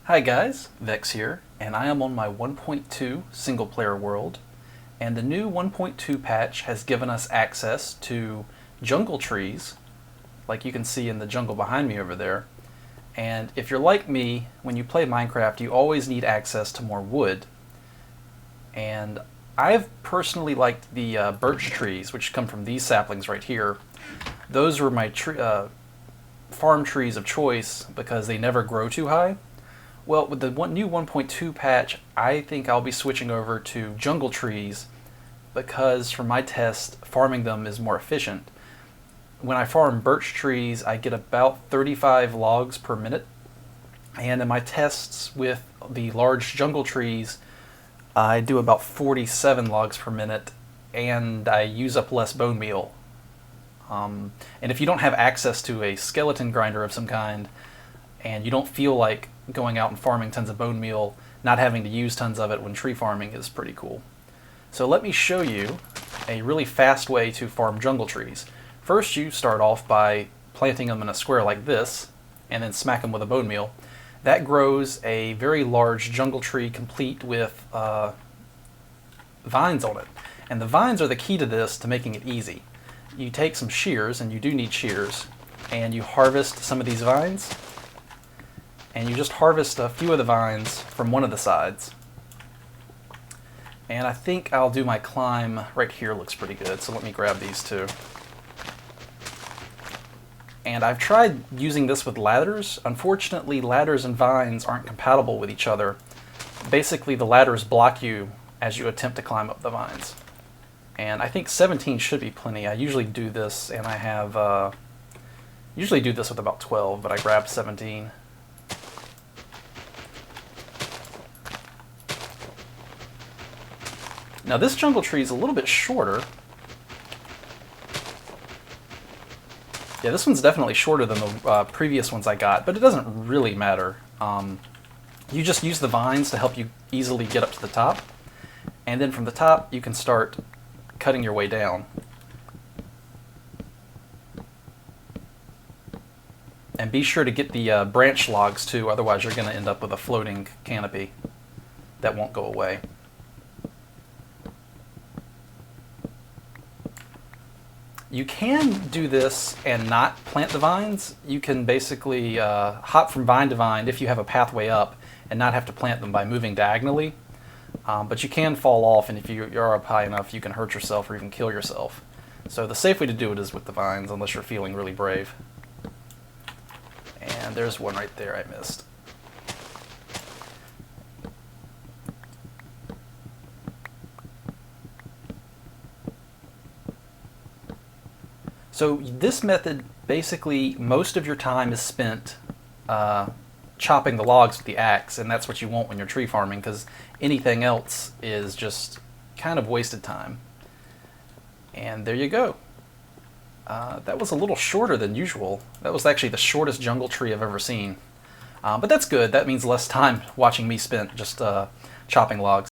Hi guys, Vechs here, and I am on my 1.2 single player world, and the new 1.2 patch has given us access to jungle trees, like you can see in the jungle behind me over there. And if you're like me, when you play Minecraft, you always need access to more wood. And I've personally liked the birch trees, which come from these saplings right here. Those were my farm trees of choice because they never grow too high. Well, with the new 1.2 patch, I think I'll be switching over to jungle trees because for my test, farming them is more efficient. When I farm birch trees, I get about 35 logs per minute, and in my tests with the large jungle trees, I do about 47 logs per minute, and I use up less bone meal. And if you don't have access to a skeleton grinder of some kind, and you don't feel like going out and farming tons of bone meal, not having to use tons of it when tree farming is pretty cool. So let me show you a really fast way to farm jungle trees. First, you start off by planting them in a square like this, and then smack them with a bone meal. That grows a very large jungle tree complete with vines on it. And the vines are the key to this, to making it easy. You take some shears, and you do need shears, and you harvest some of these vines, and you just harvest a few of the vines from one of the sides. And I think I'll do my climb right here. Looks pretty good, so let me grab these two. And I've tried using this with ladders. Unfortunately, ladders and vines aren't compatible with each other. Basically, the ladders block you as you attempt to climb up the vines. And I think 17 should be plenty. I usually do this, and I have usually do this with about 12, but I grabbed 17. Now this jungle tree is a little bit shorter. Yeah, this one's definitely shorter than the previous ones I got, but it doesn't really matter. You just use the vines to help you easily get up to the top, and then from the top you can start cutting your way down. And be sure to get the branch logs too, otherwise you're going to end up with a floating canopy that won't go away. You can do this and not plant the vines. You can basically hop from vine to vine if you have a pathway up and not have to plant them by moving diagonally. But you can fall off, and if you're up high enough, you can hurt yourself or even kill yourself. So the safe way to do it is with the vines, unless you're feeling really brave. And there's one right there I missed. So this method, basically, most of your time is spent chopping the logs with the axe, and that's what you want when you're tree farming, because anything else is just kind of wasted time. And there you go. That was a little shorter than usual. That was actually the shortest jungle tree I've ever seen. But that's good. That means less time watching me spent just chopping logs.